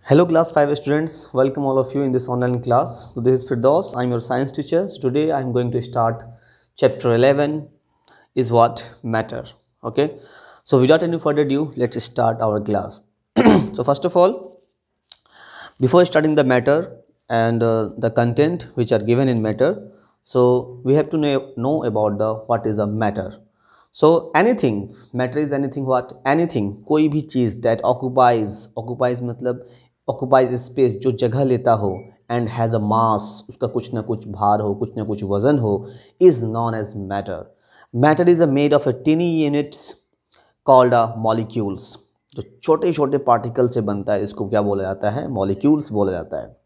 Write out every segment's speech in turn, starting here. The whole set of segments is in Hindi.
Hello class 5 students, welcome all of you in this online class. So this is Firdaus, I'm your science teacher. So today I'm going to start chapter 11 is what matter. Okay, so without any further ado, let's start our class. So first of all, before starting the matter and the content which are given in matter, so we have to know about the what is a matter. So anything, matter is anything what, anything, कोई भी चीज़ that occupies मतलब occupies space, जो जगह लेता हो and has a mass, उसका कुछ ना कुछ भार हो, कुछ ना कुछ वजन हो, is known as matter. Matter is made of a tiny units called molecules. जो छोटे छोटे पार्टिकल से बनता है, इसको क्या बोला जाता है? मॉलिक्यूल्स बोला जाता है.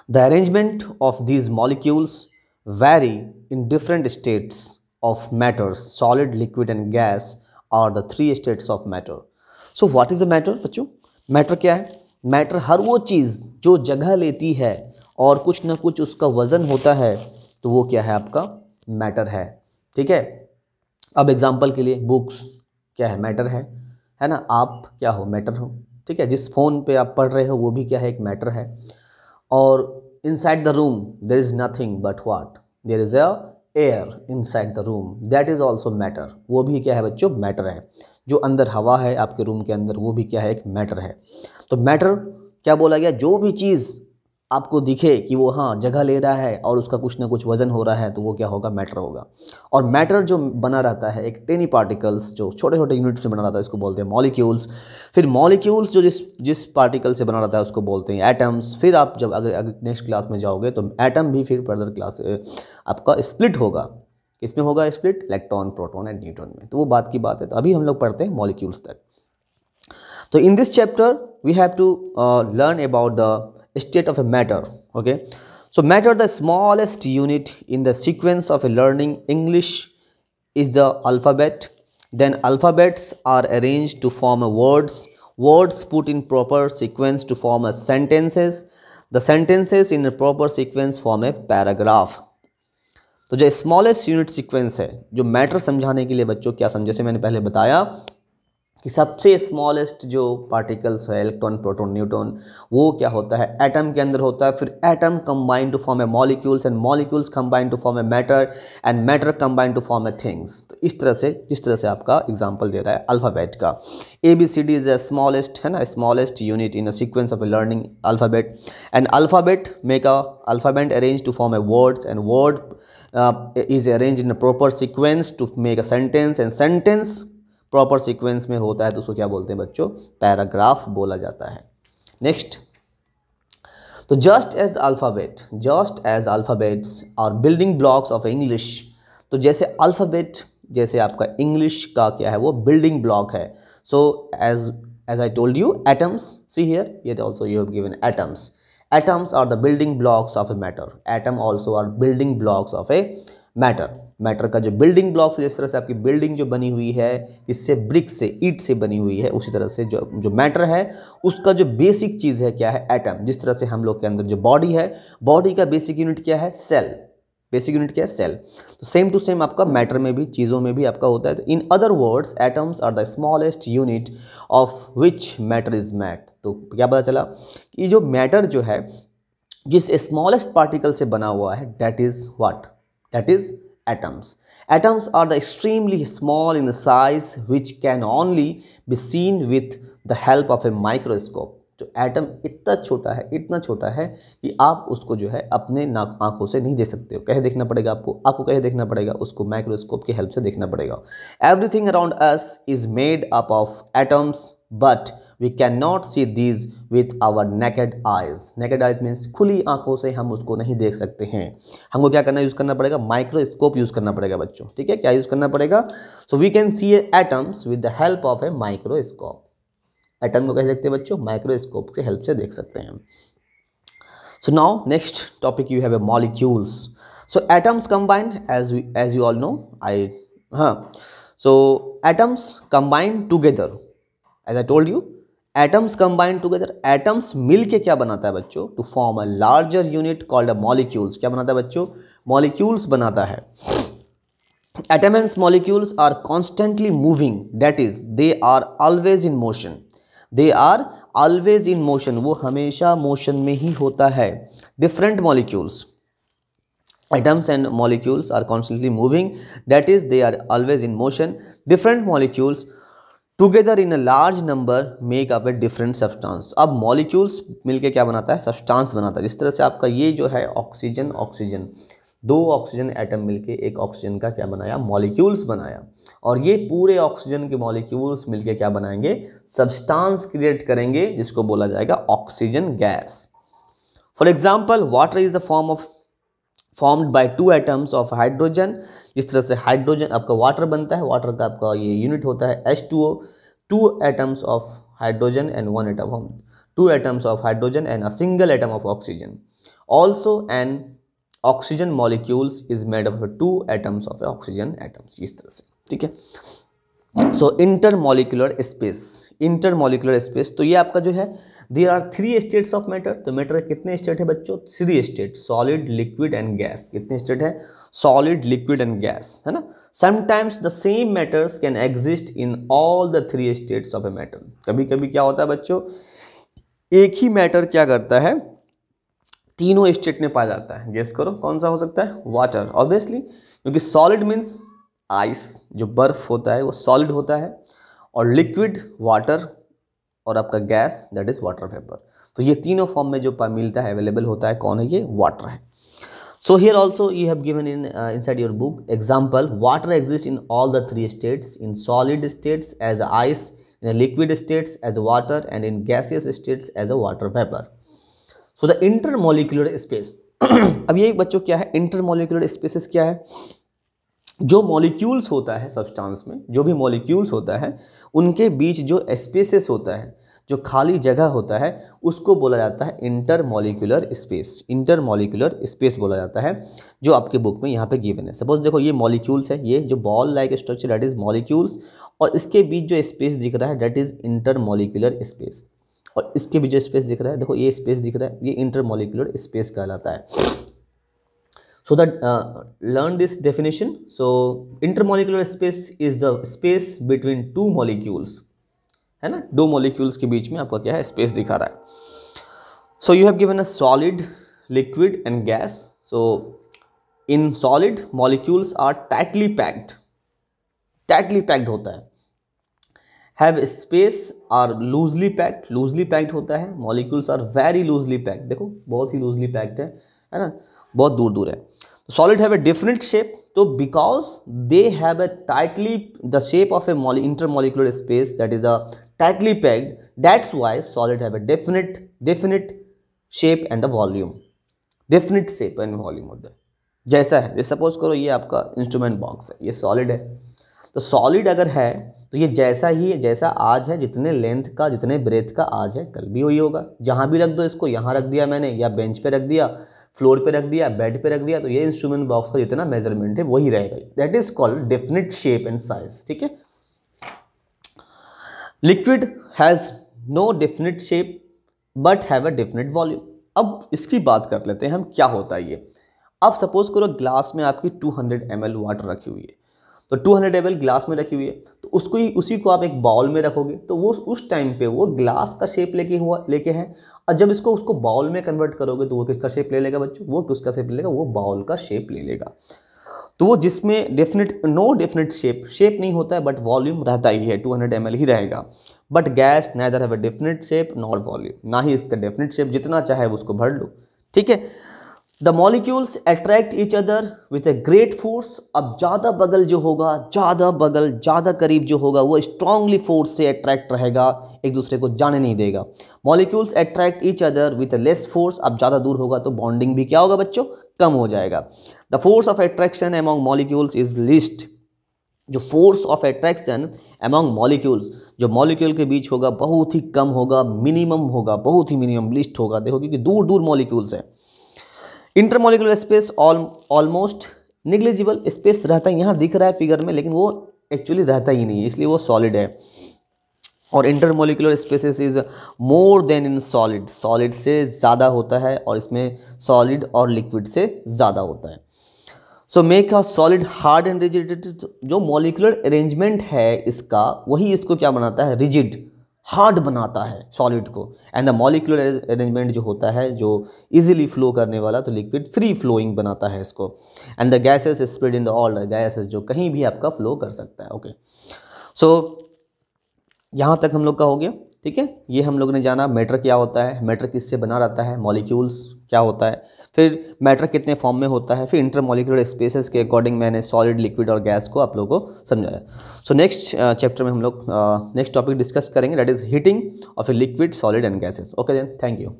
The arrangement of these molecules vary in different states of matters. Solid, liquid and gas are the three states of matter. So what is a matter बच्चों? मैटर क्या है? मैटर हर वो चीज़ जो जगह लेती है और कुछ ना कुछ उसका वज़न होता है, तो वो क्या है? आपका मैटर है. ठीक है. अब एग्जांपल के लिए बुक्स क्या है? मैटर है ना. आप क्या हो? मैटर हो. ठीक है. जिस फ़ोन पे आप पढ़ रहे हो वो भी क्या है? एक मैटर है. और inside the room there is nothing but what, there is a air inside the room, that is also matter. वो भी क्या है बच्चों? मैटर है. जो अंदर हवा है आपके रूम के अंदर, वो भी क्या है? एक मैटर है. तो मैटर क्या बोला गया? जो भी चीज़ आपको दिखे कि वो हाँ जगह ले रहा है और उसका कुछ ना कुछ वज़न हो रहा है, तो वो क्या होगा? मैटर होगा. और मैटर जो बना रहता है एक टेनी पार्टिकल्स, जो छोटे छोटे यूनिट्स में बना रहता है, इसको बोलते हैं मॉलिक्यूल्स. फिर मॉलिक्यूल्स जो जिस पार्टिकल से बना रहता है उसको बोलते हैं एटम्स. फिर आप जब अगर नेक्स्ट क्लास में जाओगे तो एटम भी फिर फर्दर क्लास आपका स्प्लिट होगा. इसमें होगा split electron, proton and neutron में. तो वो बात की बात है. तो अभी हम लोग पढ़ते हैं मॉलिक्यूल्स तक. तो in this chapter we have to learn about the state of a matter. Okay, so matter, the smallest unit in the sequence of a learning English, is the alphabet. Then alphabets are arranged to form a words put in proper sequence to form a sentences. The sentences in a proper sequence form a paragraph. तो जो स्मॉलेस्ट यूनिट सीक्वेंस है, जो मैटर समझाने के लिए बच्चों क्या समझे, जैसे मैंने पहले बताया कि सबसे स्मॉलेस्ट जो पार्टिकल्स है इलेक्ट्रॉन, प्रोटॉन, न्यूट्रॉन, वो क्या होता है? एटम के अंदर होता है. फिर atom combine to form a molecules and molecules combine to form a matter and matter combine to form a things. तो इस तरह से, जिस तरह से आपका एग्जांपल दे रहा है अल्फ़ाबेट का, ABCD इज द स्मॉलेस्ट, है ना, smallest unit in a sequence of a learning alphabet. And alphabet make a alphabet arrange to form a words and word is arrange in a proper sequence to make a sentence and sentence proper sequence में होता है तो उसको क्या बोलते हैं बच्चों? पैराग्राफ बोला जाता है. नेक्स्ट, तो just as alphabets are building blocks of English. तो जैसे अल्फ़ाबेट, जैसे आपका इंग्लिश का क्या है? वो बिल्डिंग ब्लॉक है. So as I told you, atoms, see here, ये also you have given atoms. Atoms are the building blocks of a matter. Atom also are building blocks of a matter. Matter का जो बिल्डिंग ब्लॉक्स, जिस तरह से आपकी बिल्डिंग जो बनी हुई है इससे, ब्रिक से, ईट से बनी हुई है, उसी तरह से जो मैटर है उसका जो बेसिक चीज़ है क्या है? एटम. जिस तरह से हम लोग के अंदर जो बॉडी है, बॉडी का बेसिक यूनिट क्या है? सेल. बेसिक यूनिट क्या है? सेल. तो सेम टू सेम आपका मैटर में भी, चीज़ों में भी आपका होता है. तो in other words, atoms are the smallest unit of which matter is made. तो क्या पता चला कि जो मैटर जो है जिस स्मॉलेस्ट पार्टिकल से बना हुआ है, that is what? That is atoms. Atoms are the extremely small in size which can only be seen with the help of a microscope. जो एटम इतना छोटा है कि आप उसको जो है अपने आँखों से नहीं देख सकते हो. कहे देखना पड़ेगा आपको कहे देखना पड़ेगा, उसको माइक्रोस्कोप की हेल्प से देखना पड़ेगा. Everything around us is made up of atoms but we can not see these with our naked eyes. Naked eyes means खुली आंखों से हम उसको नहीं देख सकते हैं. हमको क्या करना, यूज़ करना पड़ेगा? माइक्रोस्कोप यूज़ करना पड़ेगा बच्चों. ठीक है, क्या यूज़ करना पड़ेगा? So we can see atoms with the help of a microscope. Atom को कह सकते हैं बच्चों, माइक्रोस्कोप की हेल्प से देख सकते हैं. So now next topic you have a molecules. So atoms combine, as you all know, so atoms combine together. As I told you, atoms combine together. Atoms मिल के क्या बनाता है बच्चों? To form a larger unit called a molecules. क्या बनाता है बच्चों? मॉलिक्यूल्स बनाता है. Atom and molecules are constantly moving, that is they are always in motion. They are always in motion, वो हमेशा मोशन में ही होता है। Different molecules, atoms and molecules are constantly moving, that is they are always in motion. Different molecules together in a large number make up a different substance. अब molecules मिलके क्या बनाता है, substance बनाता है। जिस तरह से आपका ये जो है ऑक्सीजन, ऑक्सीजन, दो ऑक्सीजन एटम मिलके एक ऑक्सीजन का क्या बनाया, मॉलिक्यूल्स बनाया, और ये पूरे ऑक्सीजन के मॉलिक्यूल्स मिलके क्या बनाएंगे, सब्सटेंस क्रिएट करेंगे, जिसको बोला जाएगा oxygen gas. For example water is the formed by two atoms of hydrogen। जिस तरह से हाइड्रोजन आपका वाटर बनता है, वाटर का आपका ये यूनिट होता है H2O, two atoms of hydrogen and one atom of two atoms of hydrogen and a single atom of oxygen। Also an oxygen molecules is made of two atoms of oxygen atoms। इस तरह से, ठीक है। So intermolecular space, intermolecular space, तो ये आपका जो है there are 3 states of matter. तो मैटर के कितने स्टेट है बच्चों, 3 state, solid, liquid and gas. कितने स्टेट है, सॉलिड, लिक्विड एंड गैस, है ना। Sometimes the same matters can exist in all the 3 states of a matter. कभी कभी क्या होता है बच्चों, एक ही मैटर क्या करता है, तीनों स्टेट में पाया जाता है। गेस करो कौन सा हो सकता है, वाटर ऑब्वियसली, क्योंकि सॉलिड मीन्स आइस, जो बर्फ होता है वो सॉलिड होता है, और लिक्विड वाटर, और आपका gas that is water vapour. तो ये तीनों फॉर्म में जो मिलता है, अवेलेबल होता है, कौन है ये, वाटर है। So here also you have given in inside your book example, water exist in all the 3 states, in solid states as ice, in liquid states as water, and in gaseous states as a water vapour. So the intermolecular space अब ये बच्चों क्या है, इंटरमॉलिक्यूलर स्पेसेस क्या है, जो मॉलिक्यूल्स होता है सब्सटेंस में, जो भी मॉलिक्यूल्स होता है उनके बीच जो स्पेसेस होता है, जो खाली जगह होता है, उसको बोला जाता है इंटरमॉलिक्यूलर स्पेस। इंटरमॉलिक्यूलर स्पेस बोला जाता है, जो आपके बुक में यहाँ पे गिवन है। सपोज देखो ये मॉलिक्यूल्स है, ये जो ball like structure that is molecules, और इसके बीच जो स्पेस दिख रहा है दैट इज इंटरमॉलिक्यूलर स्पेस, और इसके बीच जो स्पेस दिख रहा है, देखो ये स्पेस दिख रहा है, ये इंटरमॉलिक्यूलर स्पेस कहलाता है। So that learn this definition. So intermolecular space is the space between two molecules, है ना, दो molecules के बीच में आपका क्या है, space दिखा रहा है। So you have given a solid, liquid and gas. So in solid molecules are tightly packed होता है। Have space are loosely packed होता है। Molecules are very loosely packed, देखो बहुत ही loosely packed है ना, बहुत दूर दूर है। Solid have a different shape, तो because they have a tightly the shape of a intermolecular space that is a tightly packed, that's why solid have a definite shape and a volume, definite shape and volume होता है। जैसा है, जैसे सपोज करो ये आपका इंस्ट्रूमेंट बॉक्स है, ये सॉलिड है, तो सॉलिड अगर है तो ये जैसा ही है, जैसा आज है, जितने लेंथ का जितने ब्रेथ का आज है कल भी वही होगा। जहाँ भी रख दो इसको, यहाँ रख दिया मैंने, या बेंच पे रख दिया, फ्लोर पे रख दिया, बेड पे रख दिया, तो ये इंस्ट्रूमेंट बॉक्स का जितना मेजरमेंट है वही रहेगा। That is called definite shape and size, ठीक है। Liquid has no definite shape but have a definite volume. अब इसकी बात कर लेते हैं हम, क्या होता है ये। अब सपोज करो ग्लास में आपकी 200 ml वाटर रखी हुई है, तो 200 ml ग्लास में रखी हुई है, तो उसी को आप एक बाउल में रखोगे, तो वो उस टाइम पे वो ग्लास का शेप लेके है, और जब उसको बाउल में कन्वर्ट करोगे तो वो किसका शेप ले लेगा बच्चों, वो किसका शेप ले लेगा, वो बाउल का शेप ले लेगा। तो वो जिसमें नो डेफिनेट शेप नहीं होता है, बट वॉल्यूम रहता ही है, 200 ml ही रहेगा। But gas neither have a definite shape not volume, ना ही इसका डेफिनेट शेप, जितना चाहे उसको भर लो, ठीक है। The molecules attract each other with a great force. अब ज़्यादा बगल जो होगा, ज़्यादा करीब जो होगा, वो स्ट्रांगली फोर्स से अट्रैक्ट रहेगा, एक दूसरे को जाने नहीं देगा। Molecules attract each other with A less force. अब ज़्यादा दूर होगा तो बॉन्डिंग भी क्या होगा बच्चों, कम हो जाएगा। The force of attraction among molecules is least. जो force of attraction among molecules, जो मॉलिक्यूल के बीच होगा, बहुत ही कम होगा, मिनिमम होगा, बहुत ही मिनिमम लिस्ट होगा। देखो क्योंकि दूर दूर मॉलिक्यूल्स है। Intermolecular space almost negligible space रहता है, यहाँ दिख रहा है फिगर में, लेकिन वो एक्चुअली रहता ही नहीं है, इसलिए वो सॉलिड है। और intermolecular spaces is more then in solid से ज़्यादा होता है, और इसमें सॉलिड और लिक्विड से ज़्यादा होता है। So make a solid hard and rigid. जो मॉलिक्यूलर अरेंजमेंट है इसका, वही इसको क्या बनाता है, रिजिड, हार्ड बनाता है सॉलिड को, एंड द मॉलिक्यूलर अरेंजमेंट जो होता है जो इजीली फ्लो करने वाला, तो लिक्विड फ्री फ्लोइंग बनाता है इसको, and the gases spread in the all gases जो कहीं भी आपका फ्लो कर सकता है। ओके, सो यहाँ तक हम लोग का हो गया। ठीक है, ये हम लोग ने जाना मैटर क्या होता है, मैटर किससे बना रहता है, मॉलिक्यूल्स क्या होता है, फिर मैटर कितने फॉर्म में होता है, फिर इंटरमॉलिक्यूलर स्पेसेस के अकॉर्डिंग मैंने सॉलिड, लिक्विड और गैस को आप लोगों को समझाया। सो नेक्स्ट चैप्टर में हम लोग नेक्स्ट टॉपिक डिस्कस करेंगे, that is heating of a liquid, solid and gases. Okay then, thank you.